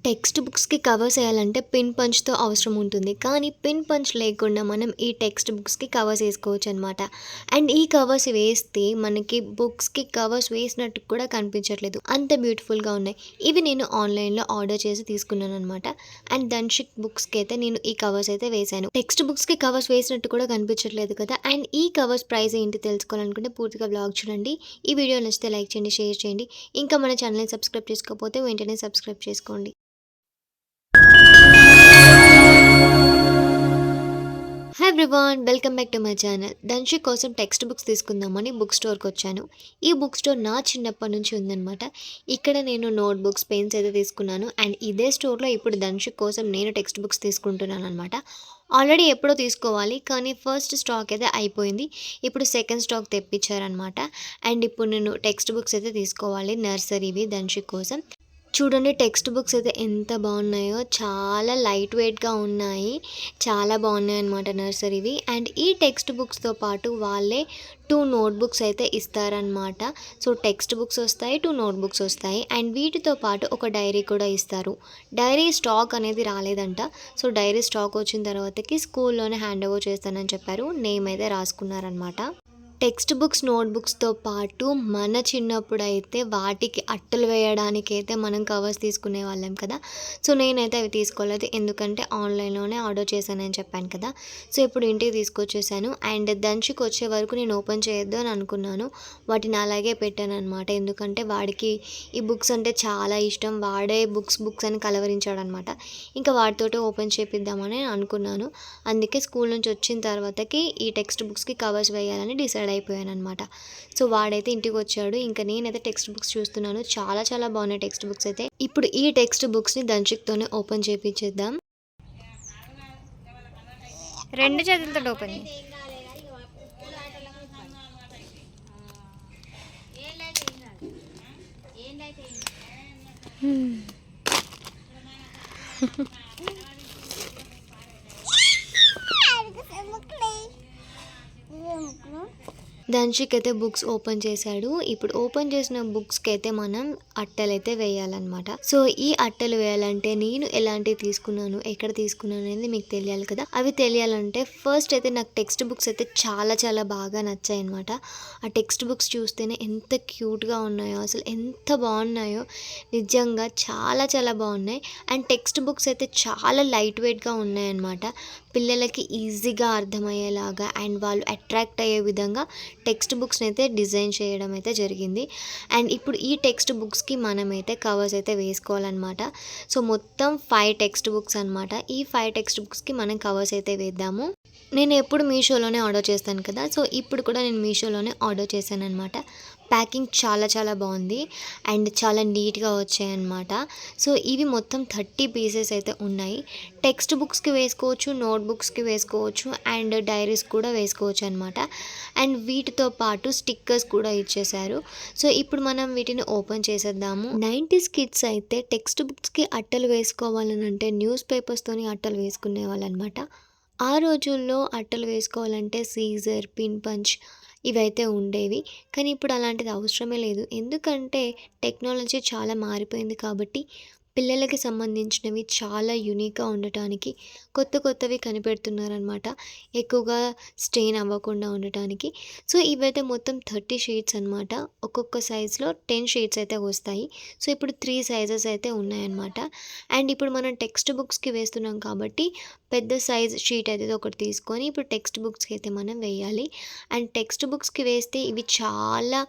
Text బుక్స్‌కి covers ఎయాలంటే pin పంచ్‌తో అవసరం ఉంటుంది. కానీ పిన్ పంచ్ లేకుండా మనం ఈ టెక్స్ట్ బుక్స్‌కి కవర్స్ ఏసుకోవచ్చనమాట. అండ్ ఈ కవర్స్ వేస్తే మనకి బుక్స్‌కి కవర్స్ వేసినట్టు కూడా కనిపించట్లేదు. అంత బ్యూటిఫుల్‌గా ఉన్నాయి. ఇవి నేను ఆన్‌లైన్‌లో ఆర్డర్ చేసి తీసుకున్నాననమాట. అండ్ ధన్‌షిక్ బుక్స్‌కి అయితే నేను ఈ కవర్స్ అయితే వేశాను. టెక్స్ట్ బుక్స్‌కి కవర్స్ వేసినట్టు కూడా కనిపించట్లేదు కదా! అండ్ ఈ కవర్స్ ప్రైస్ ఏంటి తెలుసుకోవాలనుకుంటే పూర్తిగా వ్లాగ్ చూడండి. ఈ వీడియో నచ్చితే లైక్ చేయండి, షేర్ చేయండి. ఇంకా మన ఛానల్‌ని సబ్స్క్రైబ్ చేసుకోకపోతే వెంటనే సబ్స్క్రైబ్ చేసుకోండి. Hi everyone, welcome back to my channel. Dhanshik కోసం టెక్స్ట్ బుక్స్ తీసుకుందామని బుక్ స్టోర్‌కి వచ్చాను. ఈ బుక్ స్టోర్ నా చిన్నప్పటి నుంచి ఉందన్నమాట. ఇక్కడ నేను నోట్ బుక్స్, పెన్స్ అయితే తీసుకున్నాను. అండ్ ఇదే స్టోర్‌లో ఇప్పుడు ధన్‌షిక్ కోసం నేను టెక్స్ట్ బుక్స్ తీసుకుంటున్నాను అనమాట. ఆల్రెడీ ఎప్పుడో తీసుకోవాలి, కానీ ఫస్ట్ స్టాక్ అయితే అయిపోయింది. ఇప్పుడు సెకండ్ స్టాక్ తెప్పించారనమాట. అండ్ ఇప్పుడు నేను టెక్స్ట్ బుక్స్ అయితే తీసుకోవాలి, నర్సరీవి ధన్‌షిక్ కోసం. చూడండి టెక్స్ట్ బుక్స్ అయితే ఎంత బాగున్నాయో, చాలా లైట్ వెయిట్‌గా ఉన్నాయి. చాలా బాగున్నాయన్నమాట నర్సరీవి. అండ్ ఈ టెక్స్ట్ బుక్స్‌తో పాటు వాళ్ళే 2 నోట్ బుక్స్ అయితే ఇస్తారనమాట. సో టెక్స్ట్ బుక్స్ వస్తాయి, 2 నోట్ బుక్స్ వస్తాయి. అండ్ వీటితో పాటు ఒక డైరీ కూడా ఇస్తారు. డైరీ స్టాక్ అనేది రాలేదంట. సో డైరీ స్టాక్ వచ్చిన తర్వాతకి స్కూల్లోనే హ్యాండ్ ఓవర్ చేస్తానని చెప్పారు. నేమ్ అయితే రాసుకున్నారనమాట. టెక్స్ట్ బుక్స్, నోట్ బుక్స్‌తో పాటు మన చిన్నప్పుడైతే వాటికి అట్టలు వేయడానికైతే మనం కవర్స్ తీసుకునేవాళ్ళం కదా! సో, నేనైతే అవి తీసుకోలేదు. ఎందుకంటే ఆన్‌లైన్‌లోనే ఆర్డర్ చేశానని చెప్పాను కదా! సో, ఇప్పుడు ఇంటికి తీసుకొచ్చేసాను. అండ్ దంచుకు వచ్చే వరకు నేను ఓపెన్ చేయొద్దు అని అనుకున్నాను. వాటిని అలాగే పెట్టాననమాట. ఎందుకంటే వాడికి ఈ బుక్స్ అంటే చాలా ఇష్టం. వాడే బుక్స్ అని కలవరించాడనమాట. ఇంకా వాటితోటే ఓపెన్ చేపిద్దామని అనుకున్నాను. అందుకే స్కూల్ నుంచి వచ్చిన తర్వాతకి ఈ టెక్స్ట్ బుక్స్‌కి కవర్స్ వేయాలని డిసైడ్ అయిపోయాననమాట. సో వాడైతే ఇంటికి వచ్చాడు. ఇంకా నేనైతే టెక్స్ట్ బుక్స్ చూస్తున్నాను. చాలా చాలా బాగున్నాయి టెక్స్ట్ బుక్స్ అయితే. ఇప్పుడు ఈ టెక్స్ట్ బుక్స్‌ని ధన్‌షిక్‌తోనే ఓపెన్ చేపిచ్చేద్దాం. 2 చేతులతోటి ఓపెన్ చెయి. ధన్‌షిక్ అయితే బుక్స్ ఓపెన్ చేశాడు. ఇప్పుడు ఓపెన్ చేసిన బుక్స్‌కి అయితే మనం అట్టలైతే వేయాలన్నమాట. సో ఈ అట్టలు వేయాలంటే నేను ఎలాంటివి తీసుకున్నాను, ఎక్కడ తీసుకున్నాను అనేది మీకు తెలియాలి కదా! అవి తెలియాలంటే ఫస్ట్ అయితే నాకు టెక్స్ట్ బుక్స్ అయితే చాలా చాలా బాగా నచ్చాయన్నమాట. ఆ టెక్స్ట్ బుక్స్ చూస్తేనే ఎంత క్యూట్‌గా ఉన్నాయో, అసలు ఎంత బాగున్నాయో, నిజంగా చాలా చాలా బాగున్నాయి. అండ్ టెక్స్ట్ బుక్స్ అయితే చాలా లైట్ వెయిట్‌గా ఉన్నాయన్నమాట. పిల్లలకి ఈజీగా అర్థమయ్యేలాగా అండ్ వాళ్ళు అట్రాక్ట్ అయ్యే విధంగా టెక్స్ట్ బుక్స్ని అయితే డిజైన్ చేయడం అయితే జరిగింది. అండ్ ఇప్పుడు ఈ టెక్స్ట్ బుక్స్కి మనమైతే కవర్స్ అయితే వేసుకోవాలన్నమాట. సో మొత్తం 5 టెక్స్ట్ బుక్స్ అనమాట. ఈ 5 టెక్స్ట్ బుక్స్కి మనం కవర్స్ అయితే వేద్దాము. నేను ఎప్పుడు మీషోలోనే ఆర్డర్ చేస్తాను కదా! సో ఇప్పుడు కూడా నేను మీషోలోనే ఆర్డర్ చేశాననమాట. ప్యాకింగ్ చాలా చాలా బాగుంది అండ్ చాలా నీట్‌గా వచ్చాయన్నమాట. సో ఇవి మొత్తం 30 పీసెస్ అయితే ఉన్నాయి. టెక్స్ట్ బుక్స్‌కి వేసుకోవచ్చు, నోట్ బుక్స్‌కి వేసుకోవచ్చు అండ్ డైరీస్ కూడా వేసుకోవచ్చు అనమాట. అండ్ వీటితో పాటు స్టిక్కర్స్ కూడా ఇచ్చేశారు. సో ఇప్పుడు మనం వీటిని ఓపెన్ చేసేద్దాము. 90s కిడ్స్ అయితే టెక్స్ట్ బుక్స్‌కి అట్టలు వేసుకోవాలనంటే న్యూస్ పేపర్స్‌తోని అట్టలు వేసుకునేవాళ్ళనమాట. ఆ రోజుల్లో అట్టలు వేసుకోవాలంటే సీజర్, పిన్ పంచ్ ఇవైతే ఉండేవి. కానీ ఇప్పుడు అలాంటిది అవసరమే లేదు. ఎందుకంటే టెక్నాలజీ చాలా మారిపోయింది కాబట్టి పిల్లలకి సంబంధించినవి చాలా యూనిక్‌గా ఉండటానికి కొత్త కొత్తవి కనిపెడుతున్నారనమాట. ఎక్కువగా స్ట్రెయిన్ అవ్వకుండా ఉండటానికి. సో ఇవైతే మొత్తం 30 షీట్స్ అనమాట. ఒక్కొక్క సైజ్‌లో 10 షీట్స్ అయితే వస్తాయి. సో ఇప్పుడు 3 సైజెస్ అయితే ఉన్నాయన్నమాట. అండ్ ఇప్పుడు మనం టెక్స్ట్ బుక్స్‌కి వేస్తున్నాం కాబట్టి పెద్ద సైజ్ షీట్ అయితే ఒకటి తీసుకొని ఇప్పుడు టెక్స్ట్ బుక్స్‌కి అయితే మనం వేయాలి. అండ్ టెక్స్ట్ బుక్స్‌కి వేస్తే ఇవి చాలా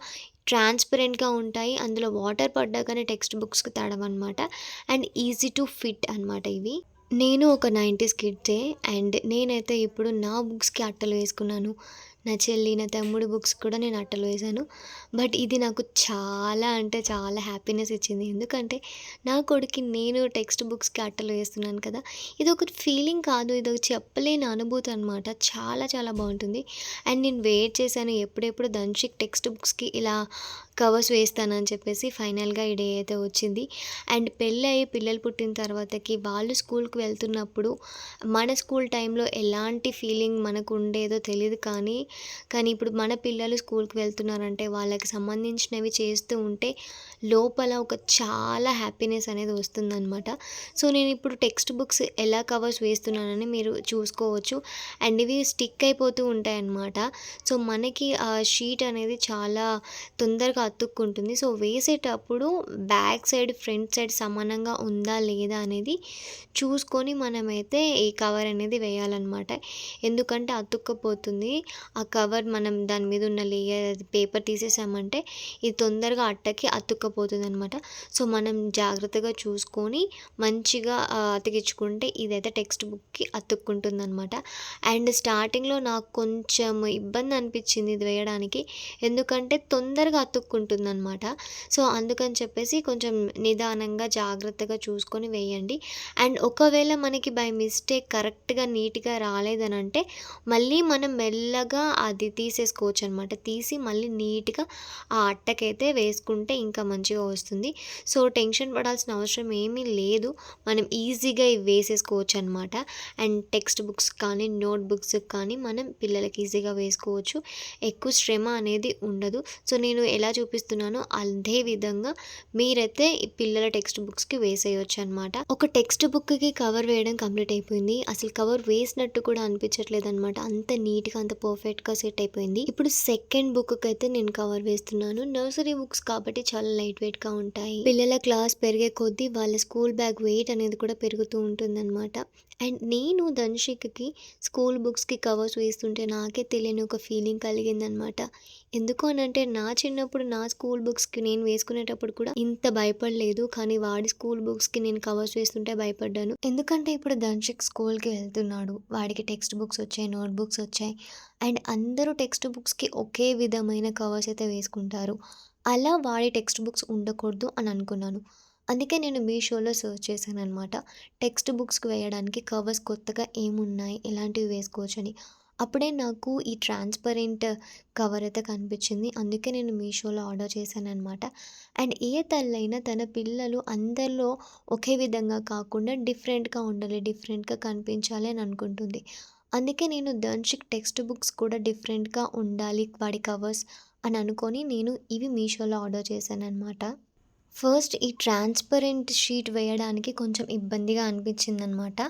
ట్రాన్స్పరెంట్‌గా ఉంటాయి. అందులో వాటర్ పడ్డా కానీ టెక్స్ట్ బుక్స్‌కి తడవనమాట. అండ్ ఈజీ టు ఫిట్ అనమాట ఇవి. నేను ఒక 90s కిడ్సే అండ్ నేనైతే ఇప్పుడు నా బుక్స్‌కి అట్టలు వేసుకున్నాను. నా చెల్లి, నా తమ్ముడి బుక్స్ కూడా నేను అట్టలు వేశాను. బట్ ఇది నాకు చాలా అంటే చాలా హ్యాపీనెస్ ఇచ్చింది. ఎందుకంటే నా కొడుక్కి నేను టెక్స్ట్ బుక్స్‌కి అట్టలు వేస్తున్నాను కదా! ఇదొక ఫీలింగ్ కాదు. ఇదొక చెప్పలేని అనుభూతి అనమాట. చాలా చాలా బావుంటుంది. అండ్ నేను వెయిట్ చేశాను ఎప్పుడెప్పుడు ధన్‌షిక్ టెక్స్ట్ బుక్స్‌కి ఇలా కవర్స్ వేస్తానని చెప్పేసి ఫైనల్‌గా ఈ డే అయితే వచ్చింది. అండ్ పెళ్ళయి పిల్లలు పుట్టిన తర్వాతకి వాళ్ళు స్కూల్‌కి వెళ్తున్నప్పుడు మన స్కూల్ టైంలో ఎలాంటి ఫీలింగ్ మనకు ఉండేదో తెలీదు కానీ ఇప్పుడు మన పిల్లలు స్కూల్‌కి వెళ్తున్నారంటే వాళ్ళకి సంబంధించినవి చేస్తూ ఉంటే లోపల ఒక చాలా హ్యాపీనెస్ అనేది వస్తుందనమాట. సో నేను ఇప్పుడు టెక్స్ట్ బుక్స్ ఎలా కవర్స్ వేస్తున్నానని మీరు చూసుకోవచ్చు. అండ్ ఇవి స్టిక్ అయిపోతూ ఉంటాయన్నమాట. సో మనకి ఆ షీట్ అనేది చాలా తొందరగా అతుక్కుంటుంది. సో వేసేటప్పుడు బ్యాక్ సైడ్ ఫ్రంట్ సైడ్ సమానంగా ఉందా లేదా అనేది చూసుకొని మనమైతే ఈ కవర్ అనేది వేయాలన్నమాట. ఎందుకంటే అతుక్కపోతుంది. ఆ కవర్ మనం దాని మీద ఉన్న లేయర్ పేపర్ తీసేసామంటే ఇది తొందరగా అట్టకి అతుక్కపోతుందనమాట. సో మనం జాగ్రత్తగా చూసుకొని మంచిగా అతికించుకుంటే ఇదైతే టెక్స్ట్ బుక్కి అతుక్కుంటుందనమాట. అండ్ స్టార్టింగ్లో నాకు కొంచెం ఇబ్బంది అనిపించింది ఇది వేయడానికి. ఎందుకంటే తొందరగా అతుక్కుంటుందనమాట. సో అందుకని చెప్పేసి కొంచెం నిదానంగా జాగ్రత్తగా చూసుకొని వేయండి. అండ్ ఒకవేళ మనకి బై మిస్టేక్ కరెక్ట్‌గా నీట్‌గా రాలేదనంటే మళ్ళీ మనం మెల్లగా అది తీసేసుకోవచ్చు అనమాట. తీసి మళ్ళీ నీట్‌గా ఆ అట్టకైతే వేసుకుంటే ఇంకా మంచిగా వస్తుంది. సో టెన్షన్ పడాల్సిన అవసరం ఏమీ లేదు. మనం ఈజీగా ఇవి వేసేసుకోవచ్చు అనమాట. అండ్ టెక్స్ట్ బుక్స్ కానీ, నోట్ బుక్స్ కానీ మనం పిల్లలకి ఈజీగా వేసుకోవచ్చు. ఎక్కువ శ్రమ అనేది ఉండదు. సో నేను ఎలా చూపిస్తున్నానో అదే విధంగా మీరైతే ఈ పిల్లల టెక్స్ట్ బుక్స్‌కి వేసేయొచ్చు అనమాట. ఒక టెక్స్ట్ బుక్‌కి కవర్ వేయడం కంప్లీట్ అయిపోయింది. అసలు కవర్ వేసినట్టు కూడా అనిపించట్లేదనమాట. అంత నీట్‌గా, అంత పర్ఫెక్ట్‌గా సెట్ అయిపోయింది. ఇప్పుడు సెకండ్ బుక్‌కైతే నేను కవర్ వేస్తున్నాను. నర్సరీ బుక్స్ కాబట్టి చాలా లైట్ వెయిట్‌గా ఉంటాయి. పిల్లల క్లాస్ పెరిగే కొద్దీ వాళ్ళ స్కూల్ బ్యాగ్ వెయిట్ అనేది కూడా పెరుగుతూ ఉంటుందన్నమాట. అండ్ నేను ధన్షిక్‌కి స్కూల్ బుక్స్‌కి కవర్స్ వేస్తుంటే నాకే తెలియని ఒక ఫీలింగ్ కలిగిందనమాట. ఎందుకు అనంటే నా చిన్నప్పుడు నా స్కూల్ బుక్స్‌కి నేను వేసుకునేటప్పుడు కూడా ఇంత భయపడలేదు. కానీ వాడి స్కూల్ బుక్స్‌కి నేను కవర్స్ వేస్తుంటే భయపడ్డాను. ఎందుకంటే ఇప్పుడు ధన్షిక్ స్కూల్‌కి వెళ్తున్నాడు. వాడికి టెక్స్ట్ బుక్స్ వచ్చాయి, నోట్ బుక్స్ వచ్చాయి. అండ్ అందరూ టెక్స్ట్ బుక్స్‌కి ఒకే విధమైన కవర్స్ అయితే వేసుకుంటారు. అలా వాడి టెక్స్ట్ బుక్స్ ఉండకూడదు అని అనుకున్నాను. అందుకే నేను మీషోలో సెర్చ్ చేశాననమాట. టెక్స్ట్ బుక్స్‌కి వేయడానికి కవర్స్ కొత్తగా ఏమున్నాయి, ఎలాంటివి వేసుకోవచ్చని. అప్పుడే నాకు ఈ ట్రాన్స్‌పరెంట్ కవర్ అయితే కనిపించింది. అందుకే నేను మీషోలో ఆర్డర్ చేశాననమాట. అండ్ ఏ తల్లైనా తన పిల్లలు అందరిలో ఒకే విధంగా కాకుండా డిఫరెంట్‌గా ఉండాలి, డిఫరెంట్‌గా కనిపించాలి అని అనుకుంటుంది. అందుకే నేను ధన్షిక్ టెక్స్ట్ బుక్స్ కూడా డిఫరెంట్‌గా ఉండాలి వాడి కవర్స్ అని అనుకోని నేను ఇవి మీషోలో ఆర్డర్ చేశాననమాట. ఫస్ట్ ఈ ట్రాన్స్పరెంట్ షీట్ వేయడానికి కొంచెం ఇబ్బందిగా అనిపించిందనమాట.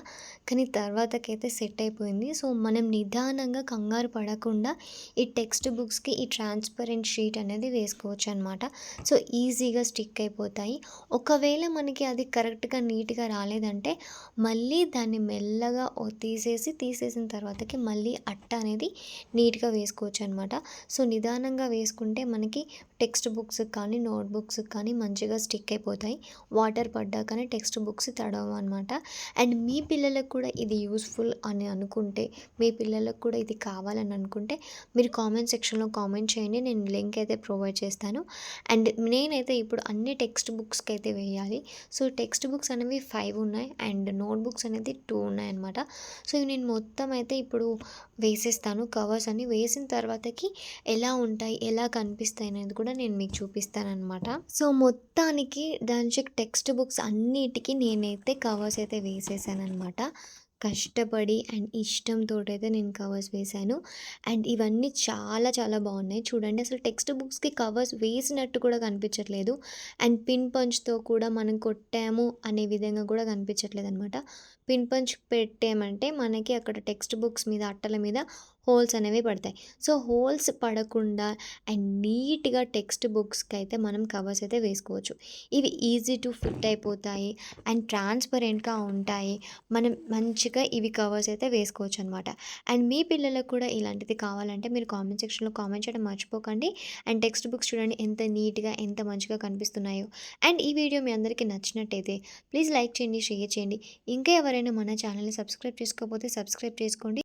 కానీ తర్వాతకైతే సెట్ అయిపోయింది. సో మనం నిదానంగా కంగారు పడకుండా ఈ టెక్స్ట్ బుక్స్‌కి ఈ ట్రాన్స్పరెంట్ షీట్ అనేది వేసుకోవచ్చనమాట. సో ఈజీగా స్టిక్ అయిపోతాయి. ఒకవేళ మనకి అది కరెక్ట్‌గా నీట్‌గా రాలేదంటే మళ్ళీ దాన్ని మెల్లగా తీసేసిన తర్వాతకి మళ్ళీ అట్ట అనేది నీట్‌గా వేసుకోవచ్చనమాట. సో నిదానంగా వేసుకుంటే మనకి టెక్స్ట్ బుక్స్‌కి కానీ, నోట్ బుక్స్‌కి కానీ మంచిగా స్టిక్ అయిపోతాయి. వాటర్ పడ్డాకనే టెక్స్ట్ బుక్స్ తడవవనమాట. అండ్ మీ పిల్లలకు కూడా ఇది యూజ్‌ఫుల్ అని అనుకుంటే, మీ పిల్లలకు కూడా ఇది కావాలని అనుకుంటే మీరు కామెంట్ సెక్షన్‌లో కామెంట్ చేయండి. నేను లింక్ అయితే ప్రొవైడ్ చేస్తాను. అండ్ నేనైతే ఇప్పుడు అన్ని టెక్స్ట్ బుక్స్‌కి అయితే వేయాలి. సో టెక్స్ట్ బుక్స్ అనేవి 5 ఉన్నాయి. అండ్ నోట్ బుక్స్ అనేది 2 ఉన్నాయన్నమాట. సో ఇవి నేను మొత్తం అయితే ఇప్పుడు వేసేస్తాను. కవర్స్ అన్ని వేసిన తర్వాతకి ఎలా ఉంటాయి, ఎలా కనిపిస్తాయి అనేది కూడా నేను మీకు చూపిస్తాననమాట. సో మొత్తానికి ధన్షిక్ టెక్స్ట్ బుక్స్ అన్నిటికి నేనైతే కవర్స్ అయితే వేసేసాననమాట. కష్టపడి అండ్ ఇష్టంతోటైతే నేను కవర్స్ వేశాను. అండ్ ఇవన్నీ చాలా చాలా బాగున్నాయి. చూడండి అసలు టెక్స్ట్ బుక్స్‌కి కవర్స్ వేసినట్టు కూడా కనిపించట్లేదు. అండ్ పిన్ పంచ్‌తో కూడా మనం కొట్టాము అనే విధంగా కూడా కనిపించట్లేదనమాట. పిన్ పంచ్ పెట్టామంటే మనకి అక్కడ టెక్స్ట్ బుక్స్ మీద అట్టల మీద హోల్స్ అనేవి పడతాయి. సో హోల్స్ పడకుండా అండ్ నీట్‌గా టెక్స్ట్ బుక్స్‌కి అయితే మనం కవర్స్ అయితే వేసుకోవచ్చు. ఇవి ఈజీ టు ఫిట్ అయిపోతాయి అండ్ ట్రాన్స్పరెంట్‌గా ఉంటాయి. మనం మంచిగా ఇవి కవర్స్ అయితే వేసుకోవచ్చనమాట. అండ్ మీ పిల్లలకు కూడా ఇలాంటిది కావాలంటే మీరు కామెంట్ సెక్షన్‌లో కామెంట్ చేయడం మర్చిపోకండి. అండ్ టెక్స్ట్ బుక్స్ చూడండి ఎంత నీట్‌గా, ఎంత మంచిగా కనిపిస్తున్నాయో. అండ్ ఈ వీడియో మీ అందరికీ నచ్చినట్టయితే ప్లీజ్ లైక్ చేయండి, షేర్ చేయండి. ఇంకా ఎవరైనా మన ఛానల్‌ని సబ్స్క్రైబ్ చేసుకోకపోతే సబ్స్క్రైబ్ చేసుకోండి.